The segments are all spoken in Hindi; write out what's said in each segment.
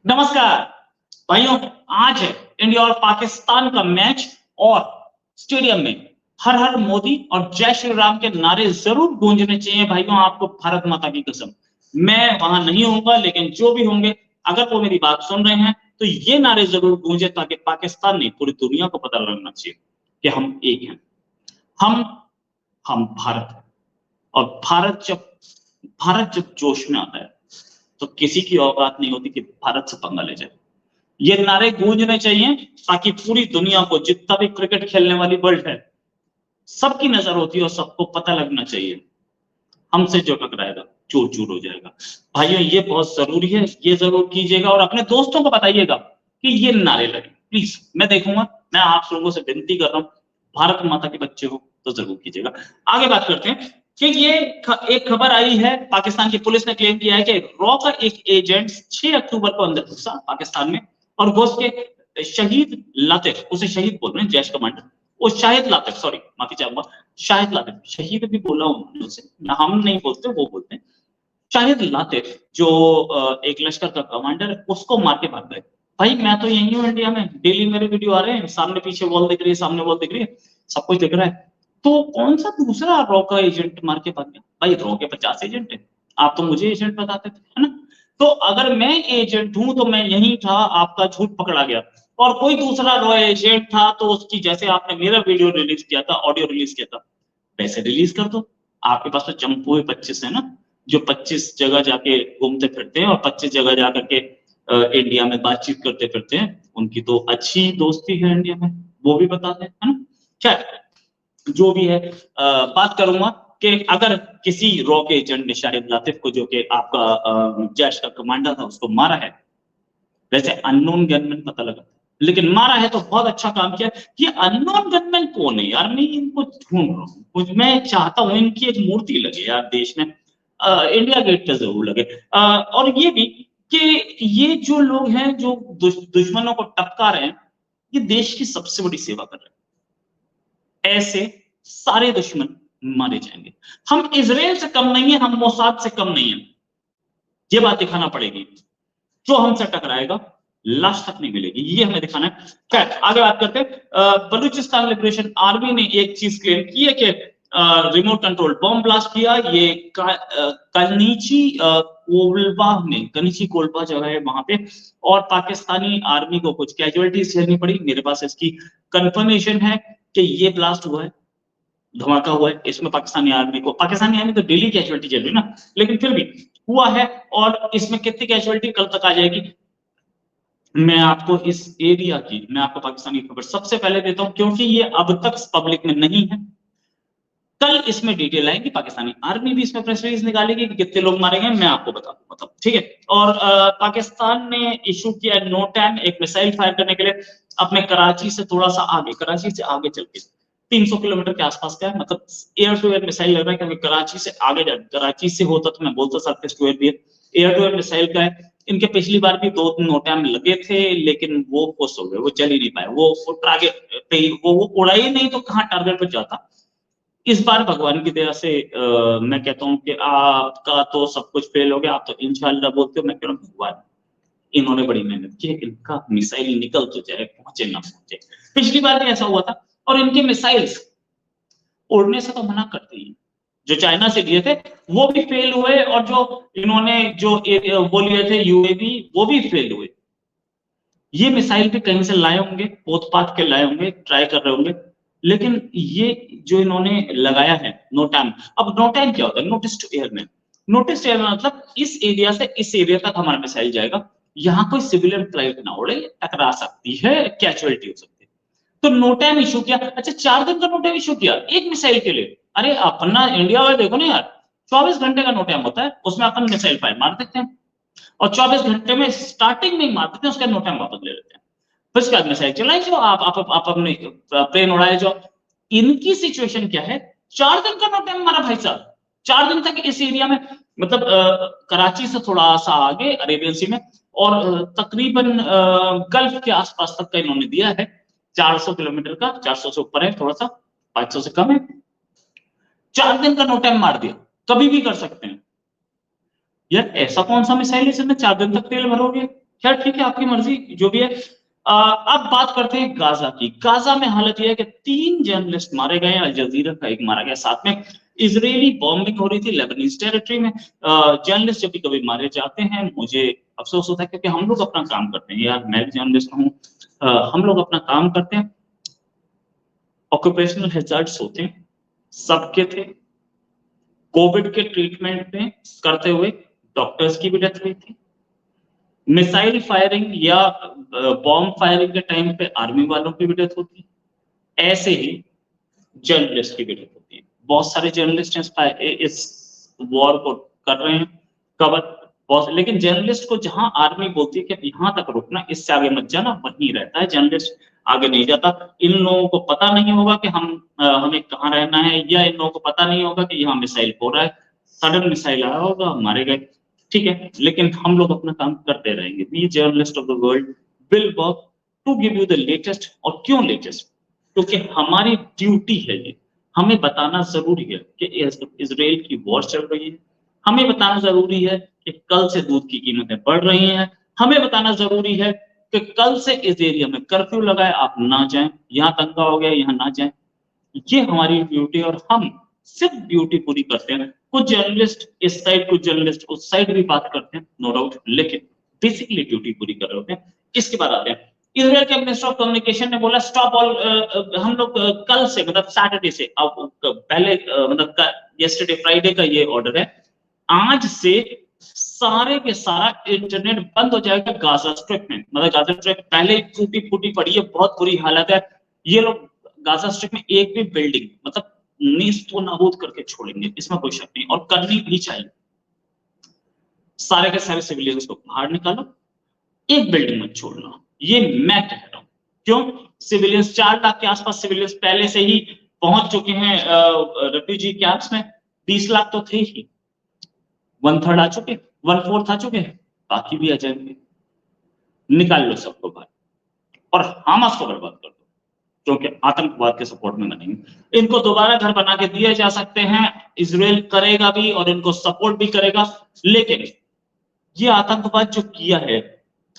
नमस्कार भाइयों। आज है इंडिया और पाकिस्तान का मैच और स्टेडियम में हर हर मोदी और जय श्री राम के नारे जरूर गूंजने चाहिए भाइयों। आपको भारत माता की कसम, मैं वहां नहीं होऊंगा, लेकिन जो भी होंगे अगर वो मेरी बात सुन रहे हैं तो ये नारे जरूर गूंजे, ताकि पाकिस्तान नहीं पूरी दुनिया को पता लगना चाहिए कि हम एक हैं। हम हम भारत है। और भारत जब जोश में आता है तो किसी की औकात नहीं होती कि भारत से पंगा ले जाए। ये नारे गूंजने चाहिए ताकि पूरी दुनिया को, जितना भी क्रिकेट खेलने वाली वर्ल्ड है, सबकी नजर होती है और सबको पता लगना चाहिए। हमसे जो टकराएगा चूर चूर हो जाएगा। भाइयों, ये बहुत जरूरी है, ये जरूर कीजिएगा और अपने दोस्तों को बताइएगा कि ये नारे लगे। प्लीज, मैं देखूंगा। मैं आप लोगों से विनती कर रहा हूं, भारत माता के बच्चे हो तो जरूर कीजिएगा। आगे बात करते हैं कि ये एक खबर आई है, पाकिस्तान की पुलिस ने क्लेम किया है कि रॉ का एक एजेंट 6 अक्टूबर को अंदर घुसा पाकिस्तान में और घुस के शहीद लातिफ, उसे शहीद बोल रहे हैं, जैश कमांडर, वो शाहिद लातिफ, सॉरी माफी चाहूंगा, शाहिद लातिफ, शहीद भी बोला उन्होंने उसे, हम नहीं बोलते, वो बोलते हैं। शाहिद लातिफ जो एक लश्कर का कमांडर है, उसको मार के भाग गए। भाई मैं तो यही हूँ इंडिया में, डेली मेरे वीडियो आ रहे हैं, सामने पीछे वॉल दिख रही है, सामने वॉल दिख रही है, सब कुछ दिख रहा है। तो कौन सा दूसरा रॉ का एजेंट मार के भाग गया? भाई रॉ के 50 एजेंट है, आप तो मुझे एजेंट बताते थे, है ना? तो अगर मैं एजेंट हूं तो मैं यही था, आपका झूठ पकड़ा गया। और कोई दूसरा रॉ एजेंट था तो उसकी, जैसे आपने मेरा वीडियो रिलीज किया था, ऑडियो रिलीज किया था, वैसे रिलीज कर दो। आपके पास तो चंपू 25 है ना, जो 25 जगह जाके घूमते फिरते हैं और 25 जगह जाकर के इंडिया में बातचीत करते फिरते हैं। उनकी तो अच्छी दोस्ती है इंडिया में, वो भी बताते हैं, है ना? क्या जो भी है, बात करूंगा कि अगर किसी रॉ के एजेंट ने शाहिद लातिफ को, जो कि आपका जैश का कमांडर था, उसको मारा है, वैसे अननोन गनमैन पता लगा, लेकिन मारा है तो बहुत अच्छा काम किया। ये अननोन गनमैन कौन है यार? मैं इनको ढूंढ रहा हूँ, मैं चाहता हूँ इनकी एक मूर्ति लगे यार देश में, इंडिया गेट पे जरूर लगे। और ये भी कि ये जो लोग हैं जो दुश्मनों को टपका रहे हैं, ये देश की सबसे बड़ी सेवा कर रहे हैं। ऐसे सारे दुश्मन मारे जाएंगे। हम इजराइल से कम नहीं है, हम मोसाद से कम नहीं है, ये बात दिखाना पड़ेगी। जो हमसे टकराएगा लाश तक नहीं मिलेगी, ये हमें दिखाना है। खैर आगे बात करते हैं। बलूचिस्तान लिबरेशन आर्मी ने एक चीज क्लेम की है कि रिमोट कंट्रोल बॉम्ब ब्लास्ट किया। ये कनीची कोलबा में, कनीची कोलबा जगह है वहां पे, और पाकिस्तानी आर्मी को कुछ कैजुअलिटीज झेलनी पड़ी। मेरे पास इसकी कंफर्मेशन है कि ये ब्लास्ट हुआ है, धमाका हुआ है, इसमें पाकिस्तानी आर्मी तो डेली कैजुअलिटी चल रही है ना, लेकिन फिर भी हुआ है। और इसमें कितनी कैजुअलिटी कल तक आ जाएगी, मैं आपको इस एरिया की, मैं आपको पाकिस्तानी खबर सबसे पहले देता हूं, क्योंकि ये अब तक पब्लिक में नहीं है। कल इसमें डिटेल आएगी, पाकिस्तानी आर्मी भी इसमें प्रेस रिलीज निकालेगी कि कितने लोग मारे गए, मैं आपको बता दूं, मतलब ठीक है। और पाकिस्तान ने इशू किया नोटैम, एक मिसाइल फायर करने के लिए अपने कराची से थोड़ा सा आगे, कराची से आगे चल के 300 किलोमीटर के आसपास का है, मतलब एयर टू एयर मिसाइल लग रहा है, क्योंकि कराची से आगे, कराची से होता तो मैं बोलता सरफेस टू एयर भी है, एयर टू एयर मिसाइल का है। इनके पिछली बार भी 2 नोटैम लगे थे, लेकिन वो खुश हो गए, वो चल ही नहीं पाए, वो टारगेट पे, वो उड़ा ही नहीं तो कहाँ टारगेट पे जाता। इस बार भगवान की दया से मैं कहता हूँ कि आपका तो सब कुछ फेल हो गया, आप तो इंशाल्लाह बोलते हो, मैं कह रहा हूँ भगवान, इन्होंने बड़ी मेहनत की, इनका मिसाइल निकल तो जाए, पहुंचे ना पहुंचे। पिछली बार भी ऐसा हुआ था, और इनके मिसाइल्स उड़ने से तो मना करते ही, जो चाइना से लिए थे वो भी फेल हुए, और जो इन्होंने जो वो लिए थे यूएवी, वो भी फेल हुए। ये मिसाइल भी कहीं से लाए होंगे, पोत पात के लाए होंगे, ट्राई कर रहे होंगे, लेकिन ये जो इन्होंने लगाया है नोटैम, अब नोटैम क्या होता है? Notice to airman. Notice to airman मतलब इस एरिया से इस एरिया तक हमारा मिसाइल जाएगा, यहाँ कोई सिविलियन फ्लाइट ना उड़े, टकरा सकती है, कैजुअलिटी हो सकती है। तो नोटैम इशू किया। अच्छा, 4 दिन का नोटैम इशू किया एक मिसाइल के लिए? अरे अपना इंडिया वाले देखो ना यार, 24 घंटे का नोटैम होता है, उसमें अपन मिसाइल फायर मार देते हैं, और 24 घंटे में स्टार्टिंग में ही मार देते हैं, उसका नोटैम वापस ले लेते हैं। फिर उसके बाद मिसाइल चलाए जाओ, आप अपने प्लेन उड़ाए जाओ। इनकी सिचुएशन क्या है? 4 दिन का नोटैम मारा भाई साहब, 4 दिन तक इस एरिया में, मतलब कराची से थोड़ा सा आगे अरेबियन सी में, और तकरीबन गल्फ के आसपास तक का इन्होंने दिया है। 400 किलोमीटर का, 400 से ऊपर है थोड़ा सा, 500 से कम है। 4 दिन का नोटैम मार दिया, कभी भी कर सकते हैं यार। ऐसा कौन सा मिसाइल है जिसमें 4 दिन तक तेल भरोगे? खैर ठीक है, आपकी मर्जी जो भी है। अब बात करते हैं गाजा की। गाजा में हालत यह है कि 3 जर्नलिस्ट मारे गए, अल जजीरा का एक मारा गया, साथ में इजरायली बॉम्बिंग हो रही थी लेबनीज टेरिटरी में। जर्नलिस्ट जब भी कभी मारे जाते हैं मुझे अफसोस होता है, क्योंकि हम लोग अपना काम करते हैं यार, मैं भी जर्नलिस्ट हूँ, हम लोग अपना काम करते हैं, ऑक्यूपेशनल हैजार्ड्स होते हैं, सबके थे। कोविड के ट्रीटमेंट में करते हुए डॉक्टर्स की भी डेथ हुई थी। मिसाइल फायरिंग या बॉम्ब फायरिंग के टाइम पे आर्मी वालों की भी डेथ होती है, ऐसे ही जर्नलिस्ट की भी डेथ होती है। बहुत सारे जर्नलिस्ट इस वॉर को कर रहे हैं कवर, बहुत, लेकिन जर्नलिस्ट को जहां आर्मी बोलती है कि यहां तक रुकना, इससे आगे मत जाना, वहीं रहता है जर्नलिस्ट, आगे नहीं जाता। इन लोगों को पता नहीं होगा कि हमें कहाँ रहना है, या इन लोगों को पता नहीं होगा कि यहाँ मिसाइल हो रहा है, सडन मिसाइल आया होगा, मारे गए, ठीक है, लेकिन हम लोग अपना काम करते रहेंगे। We journalist of the world will work to give you the latest. और क्यों लेटेस्ट? क्योंकि हमारी ड्यूटी है ये, हमें बताना जरूरी है कि इजराइल की वॉर चल रही है, हमें बताना जरूरी है कि कल से दूध की कीमतें बढ़ रही हैं, हमें बताना जरूरी है कि कल से इस एरिया में कर्फ्यू लगाए, आप ना जाएं, यहां दंगा हो गया यहां ना जाएं। ये हमारी ड्यूटी, और हम सिर्फ ड्यूटी पूरी करते हैं। कुछ जर्नलिस्ट इस साइड, कुछ जर्नलिस्ट उस साइड भी बात करते हैं, नो डाउट, लेकिन बेसिकली ड्यूटी पूरी कर रहे होते हैं। इसके बाद आते हैं, इजराइल के मिनिस्टर ऑफ कम्युनिकेशन ने बोला स्टॉप ऑल, हम लोग कल से, मतलब सैटरडे से, अब पहले मतलब यस्टरडे फ्राइडे का ये ऑर्डर है, आज से सारे के सारा इंटरनेट बंद हो जाएगा गाजा स्ट्रिप में। मतलब गाजा स्ट्रिप पहले टूटी फूटी पड़ी है, बहुत बुरी हालत है। ये लोग गाजा स्ट्रिप में एक भी बिल्डिंग मतलब नीस्तो नाबूद करके छोड़ेंगे, इसमें कोई शक नहीं, और करनी भी चाहिए। सारे के सारे सिविलियंस को बाहर निकालो, एक बिल्डिंग मत छोड़ना, ये मैं कह रहा हूं। क्यों? सिविलियंस 4 लाख के आसपास सिविलियंस पहले से ही पहुंच चुके हैं रेफ्यूजी कैंप्स में। 20 लाख तो थे ही, 1/3 आ चुके, 1/4 आ चुके हैं, बाकी भी आ जाएंगे। निकाल लो सबको बाहर, और हमास को बर्बाद कर दो, क्योंकि आतंकवाद के सपोर्ट में बनेंगे। इनको दोबारा घर बना के दिए जा सकते हैं, इजराइल करेगा भी और इनको सपोर्ट भी करेगा, लेकिन ये आतंकवाद जो किया है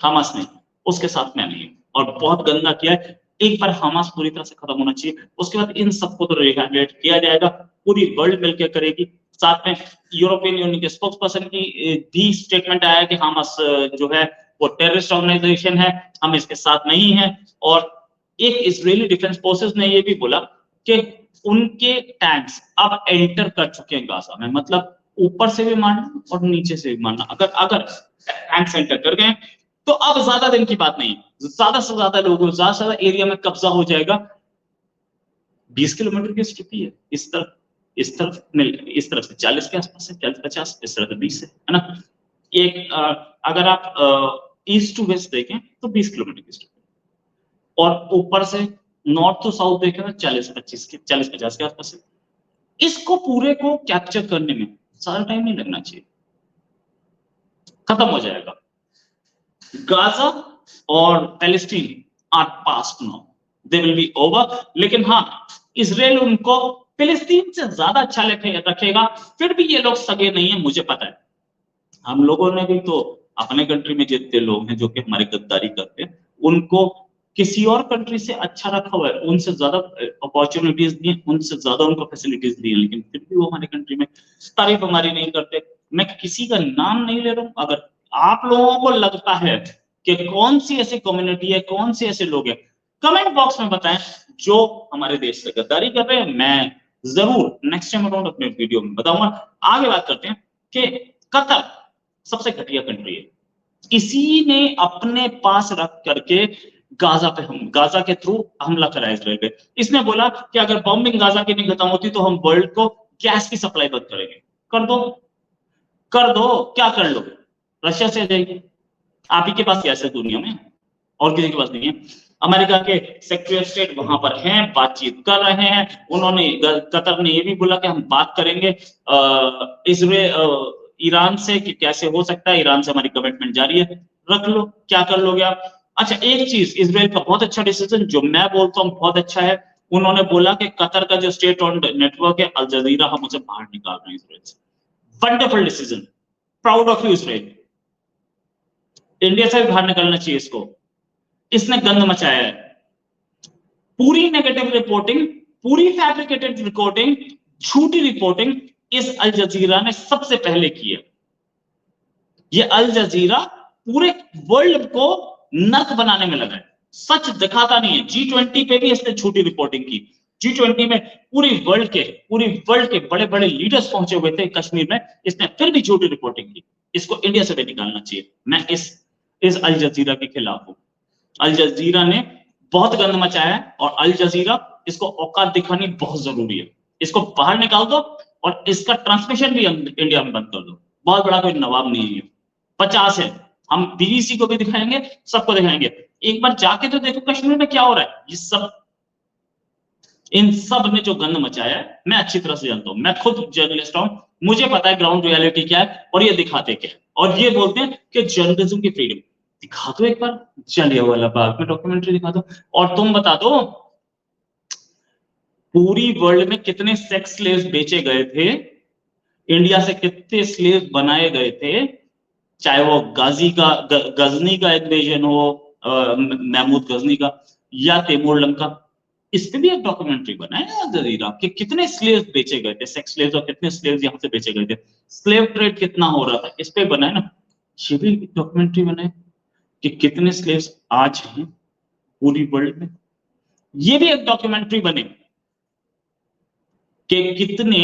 हमास ने, उसके साथ में नहीं, और बहुत गंदा किया है। एक बार हमास पूरी तरह से खत्म होना चाहिए, उसके बाद इन सबको तो रिहैबिलिटेट किया जाएगा, पूरी वर्ल्ड मिलकर करेगी। साथ में यूरोपियन यूनियन के स्पोक्स पर्सन की भी स्टेटमेंट आया कि हमास जो है वो टेररिस्ट ऑर्गेनाइजेशन है, हम इसके साथ नहीं है। और एक इजरायली डिफेंस फोर्सेस ने ये भी बोला कि उनके टैंक्स अब एंटर कर चुके हैं गाजा में, मतलब ऊपर से भी मारना और नीचे से भी मारना। अगर टैंक्स एंटर कर गए तो अब ज्यादा दिन की बात नहीं, ज्यादा से ज्यादा लोगों, ज्यादा से ज्यादा एरिया में कब्जा हो जाएगा। 20 किलोमीटर की स्थिति है, इस तरफ से 40 के आसपास है, 40-50, इस तरफ से 20 है ना। एक अगर आप ईस्ट टू वेस्ट देखें तो 20 किलोमीटर की स्थिति, और ऊपर से नॉर्थ टू साउथ देखें तो 40-50 के आसपास है। इसको पूरे को कैप्चर करने में सारा टाइम नहीं लगना चाहिए, खत्म हो जाएगा। गाजा और Palestine are past now, they will be over. लेकिन हाँ, इजराइल उनको फिलिस्तीन से ज्यादा अच्छा रखेगा। फिर भी ये लोग सगे नहीं है, मुझे पता है। हम लोगों ने भी तो अपने कंट्री में जितने लोग हैं जो कि हमारी गद्दारी करते हैं, उनको किसी और कंट्री से अच्छा रखा हुआ है, उनसे ज्यादा अपॉर्चुनिटीज दी, उनसे ज्यादा उनको फैसिलिटीज दी, लेकिन फिर भी वो हमारी कंट्री में तारीफ हमारी नहीं करते। मैं किसी का नाम नहीं ले रहा हूं। अगर आप लोगों को लगता है कि कौन सी ऐसी कम्युनिटी है, कौन से ऐसे लोग हैं, कमेंट बॉक्स में बताएं जो हमारे देश से गद्दारी कर रहे हैं। मैं जरूर नेक्स्ट टाइम अराउंड अपने वीडियो में बताऊंगा। आगे बात करते हैं कि कतर सबसे घटिया कंट्री है, इसी ने अपने पास रख करके गाजा के थ्रू हमला करा इसराइल पे। इसने बोला कि अगर बॉम्बिंग गाजा की नहीं खत्म होती तो हम वर्ल्ड को गैस की सप्लाई बंद करेंगे। कर दो, क्या कर लो, रशिया से आ जाएगी। आप ही के पास गैस है दुनिया में, और किसी के पास नहीं है। अमेरिका के सेक्रेटरी ऑफ स्टेट वहां पर हैं, बातचीत कर रहे हैं। उन्होंने, कतर ने ये भी बोला कि हम बात करेंगे ईरान से कि कैसे हो सकता है, ईरान से हमारी कमिटमेंट जारी है। रख लो, क्या कर लोगे आप। अच्छा, एक चीज इजराइल का बहुत अच्छा डिसीजन, जो मैं बोलता हूँ बहुत अच्छा है, उन्होंने बोला कि कतर का जो स्टेट ओन्ड नेटवर्क है अल जजीरा, हम उसे बाहर निकाल रहे हैं इजराइल से। Wonderful decision, proud of you Israel. India से भी बाहर निकलना चाहिए इसको। इसने गंद मचाया है। पूरी नेगेटिव रिपोर्टिंग, पूरी फैब्रिकेटेड रिपोर्टिंग, झूठी रिपोर्टिंग इस अल जजीरा ने सबसे पहले की है। ये अल जजीरा पूरे वर्ल्ड को नर्क बनाने में लगा है, सच दिखाता नहीं है। G20 पे भी इसने झूठी रिपोर्टिंग की। G20 में पूरी वर्ल्ड के बड़े बड़े लीडर्स पहुंचे हुए थे कश्मीर में, इसने फिर भी झूठी रिपोर्टिंग की। इसको इंडिया से भी निकालना चाहिए। मैं इस अल जजीरा के खिलाफ हूं। अल जजीरा ने बहुत गंद मचाया है और अल जजीरा, इसको औकात दिखानी बहुत जरूरी है। इसको बाहर निकाल दो और इसका ट्रांसमिशन भी इंडिया में बंद कर दो। बहुत बड़ा कोई नवाब नहीं है, 50 है। हम बीबीसी को भी दिखाएंगे, सबको दिखाएंगे। एक बार जाके तो देखो कश्मीर में क्या हो रहा है। ये सब, इन सब ने जो गंद मचाया है, मैं अच्छी तरह से जानता हूं। मैं खुद जर्नलिस्ट हूं, मुझे पता है ग्राउंड रियलिटी क्या है और ये दिखाते क्या है। और ये बोलते हैं कि जर्नलिज्म की फ्रीडम। दिखा दो एक बार जलियांवाला बाग में डॉक्यूमेंट्री दिखा दो, और तुम बता दो पूरी वर्ल्ड में कितने सेक्स स्लेव्स बेचे गए थे, इंडिया से कितने स्लेव बनाए गए थे, चाहे वो गजनी का इन्वेजन हो, महमूद गजनी का, या तैमूर लंका। इस पे भी एक डॉक्यूमेंट्री बना है अल जजीरा कि कितने स्लेव्स बेचे गए थे, सेक्स स्लेव्स, और कितने स्लेव्स यहाँ से बेचे गए थे, स्लेव ट्रेड कितना हो रहा था, इस पे बना है ना। ये भी डॉक्यूमेंट्री बना है कि कितने स्लेव्स आज हैं पूरी वर्ल्ड में। ये भी एक डॉक्यूमेंट्री बने कि कितने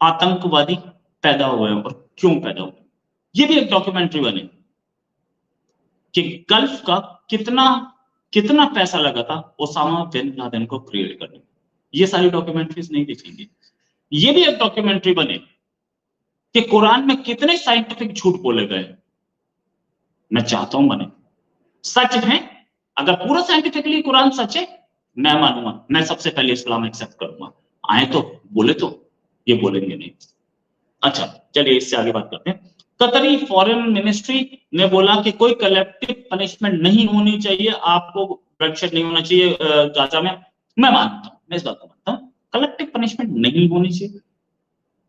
आतंकवादी पैदा हुए हैं और क्यों पैदा हुए। ये भी एक डॉक्यूमेंट्री बने कि गल्फ का कितना पैसा लगा था ओसामा बिन लादेन को क्रिएट करने में। ये सारी डॉक्यूमेंट्रीज नहीं दिखेंगी। ये भी एक डॉक्यूमेंट्री बने कि कुरान में कितने साइंटिफिक झूठ बोले गए। मैं चाहता हूं बने, सच है। अगर पूरा साइंटिफिकली कुरान सच है, मैं मानूंगा, मैं सबसे पहले इस्लाम एक्सेप्ट करूंगा। आए तो बोले, तो ये बोलेंगे नहीं। अच्छा चलिए इससे आगे बात करते हैं। कतरी फॉरेन मिनिस्ट्री ने बोला कि कोई कलेक्टिव पनिशमेंट नहीं होनी चाहिए, आपको ब्लडशेड नहीं होना चाहिए गाजा में। मैं मानता हूं, मैं इस बात को मानता हूं, कलेक्टिव पनिशमेंट नहीं होनी चाहिए।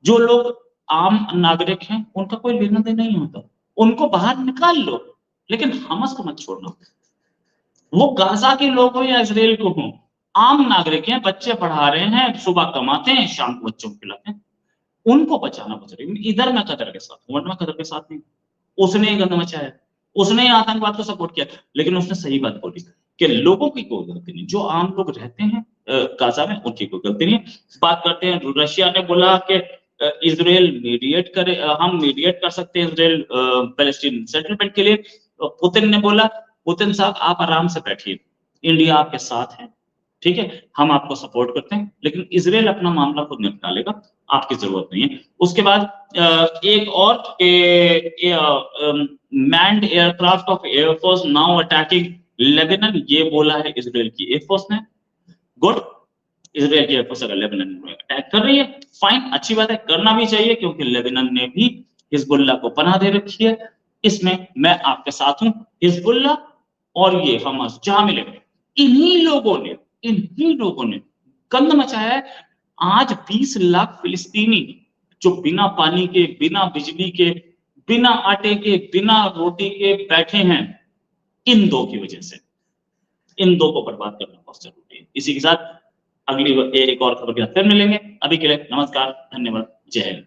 जो लोग आम नागरिक हैं उनका कोई लेना देना नहीं होता, उनको बाहर निकाल लो, लेकिन हमास को मत छोड़ना। वो गाजा के लोग हो या इसराइल को हो, आम नागरिक हैं, बच्चे पढ़ा रहे हैं, सुबह कमाते हैं, शाम को बच्चों को खिलाते हैं, उनको बचाना जरूरी। इधर मैं कतर के साथ हूं, वरना कतर के साथ नहीं। उसने गंद मचाया, उसने आतंकवाद को सपोर्ट किया, लेकिन उसने सही बात बोली कि लोगों की कोई गलती नहीं, जो आम लोग रहते हैं गाजा में उनकी कोई गलती नहीं। बात करते हैं, रशिया ने बोला कि इजराइल मीडिएट करे, हम मीडिएट कर सकते हैं इजराइल पैलेस्टीन सेटलमेंट के लिए। पुतिन ने बोला, पुतिन साहब आप आराम से बैठिए, इंडिया आपके साथ है, ठीक है, हम आपको सपोर्ट करते हैं, लेकिन इजराइल अपना मामला खुद निपटा लेगा, आपकी जरूरत नहीं है। उसके बाद एक और manned aircraft of air force now attacking Lebanon, ये बोला है इजराइल की एयरफोर्स ने। गुड, इजराइल की एयरफोर्स अगर लेबनान में अटैक कर रही है, फाइन, अच्छी बात है, करना भी चाहिए, क्योंकि लेबनान ने भी हिजबुल्लाह को पनाह दे रखी है। इसमें मैं आपके साथ हूं। हिजबुल्लाह और ये हमास जहां मिले, इन्हीं लोगों ने गंद मचाया है। आज 20 लाख फिलिस्तीनी जो बिना पानी के, बिना बिजली के, बिना आटे के, बिना रोटी के बैठे हैं, इन दो की वजह से। इन दो को बर्बाद करना बहुत जरूरी है। इसी के साथ अगली एक और खबर के साथ फिर मिलेंगे। अभी के लिए नमस्कार, धन्यवाद, जय हिंद।